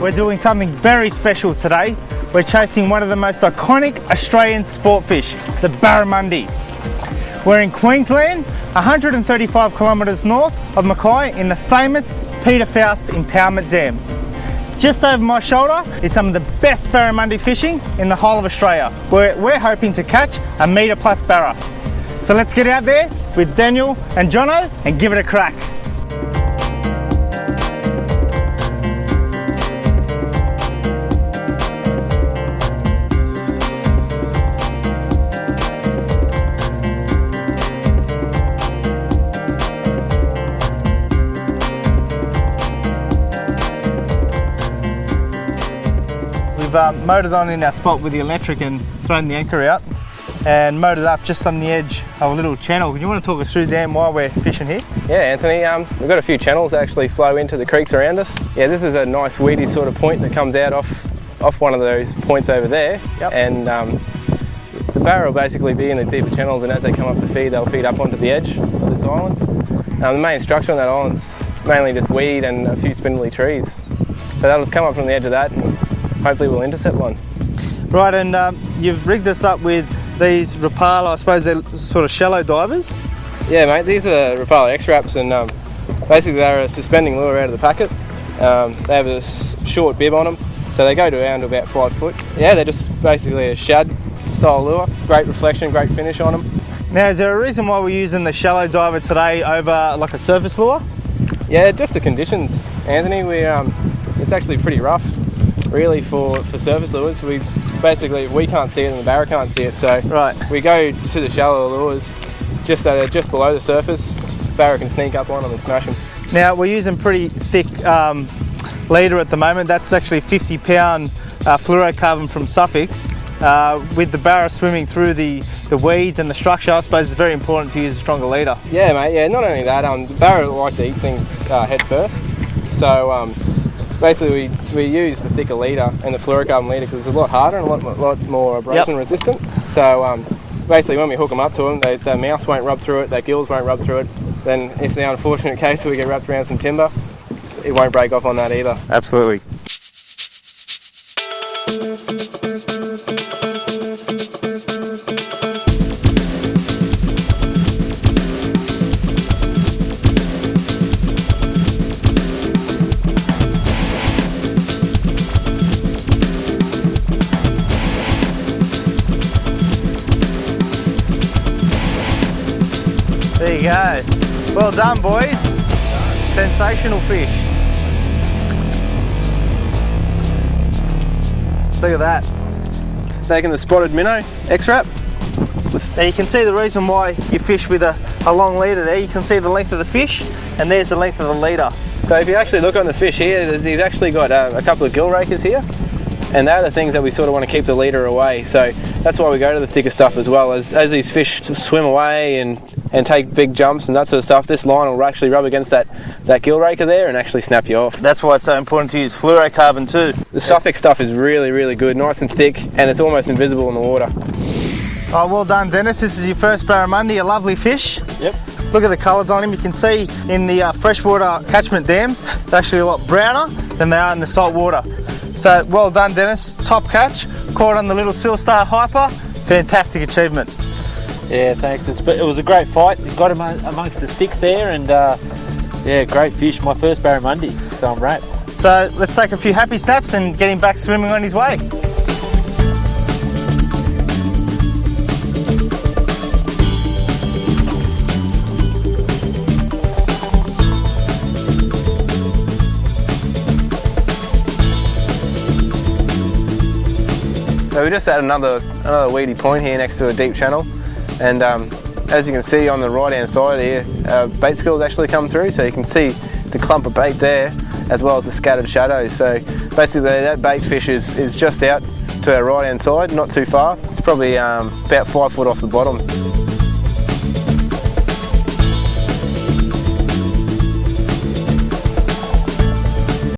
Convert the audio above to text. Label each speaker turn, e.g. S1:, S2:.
S1: we're doing something very special today. We're chasing one of the most iconic Australian sport fish, the Barramundi. We're in Queensland, 135 kilometres north of Mackay in the famous Peter Faust Impoundment Dam. Just over my shoulder is some of the best barramundi fishing in the whole of Australia. We're hoping to catch a metre plus barra. So let's get out there with Daniel and Jono and give it a crack. We've motored on in our spot with the electric and thrown the anchor out and motored up just on the edge of a little channel. Do you want to talk us through, Dan, why we're fishing here?
S2: Yeah, Anthony, we've got a few channels that actually flow into the creeks around us. Yeah, this is a nice weedy sort of point that comes out off one of those points over there.
S1: Yep.
S2: And the barra will basically be in the deeper channels, and as they come up to feed, they'll feed up onto the edge of this island. The main structure on that island's mainly just weed and a few spindly trees. So they'll just come up from the edge of that and hopefully we'll intercept one.
S1: Right, and you've rigged us up with these Rapala, I suppose they're sort of shallow divers?
S2: Yeah, mate, these are Rapala X-Wraps, and basically they're a suspending lure out of the packet. They have a short bib on them, so they go down to about 5 foot. Yeah, they're just basically a shad style lure. Great reflection, great finish on them.
S1: Now, is there a reason why we're using the shallow diver today over like a surface lure?
S2: Yeah, just the conditions, Anthony. It's actually pretty rough, really, for surface lures. We can't see it and the barra can't see it, so
S1: right.
S2: We go to the shallow lures just so they're just below the surface. Barra can sneak up on them and smash them.
S1: Now, we're using pretty thick leader at the moment. That's actually 50-pound fluorocarbon from Suffolk. With the barra swimming through the weeds and the structure, I suppose it's very important to use a stronger leader.
S2: Yeah, mate, yeah, not only that, the barra like to eat things head first, so basically we use the thicker leader and the fluorocarbon leader because it's a lot harder and a lot more abrasion resistant. So basically when we hook them up to them, their mouths won't rub through it, their gills won't rub through it. Then if the unfortunate case we get wrapped around some timber, it won't break off on that either.
S1: Absolutely. There you go. Well done, boys. Sensational fish. Look at that.
S2: Taking the spotted minnow X-Wrap.
S1: Now you can see the reason why you fish with a long leader there. You can see the length of the fish, and there's the length of the leader.
S2: So if you actually look on the fish here, he's actually got a couple of gill rakers here, and they're the things that we sort of want to keep the leader away. So that's why we go to the thicker stuff as well. As these fish swim away and take big jumps and that sort of stuff, this line will actually rub against that gill raker there and actually snap you off.
S1: That's why it's so important to use fluorocarbon too.
S2: The Suffolk stuff is really, really good, nice and thick, and it's almost invisible in the water.
S1: Oh, well done, Dennis. This is your first barramundi, a lovely fish.
S2: Yep.
S1: Look at the colours on him. You can see in the freshwater catchment dams, they're actually a lot browner than they are in the salt water. So well done, Dennis. Top catch, caught on the little Silstar Hyper. Fantastic achievement.
S3: Yeah, thanks. It was a great fight. Got him amongst the sticks there, and yeah, great fish. My first barramundi, so I'm wrapped.
S1: So let's take a few happy snaps and get him back swimming on his way.
S2: So we're just at another weedy point here next to a deep channel, and as you can see on the right hand side here, bait skills actually come through, so you can see the clump of bait there as well as the scattered shadows. So basically that bait fish is just out to our right hand side, not too far. It's probably about 5 foot off the bottom.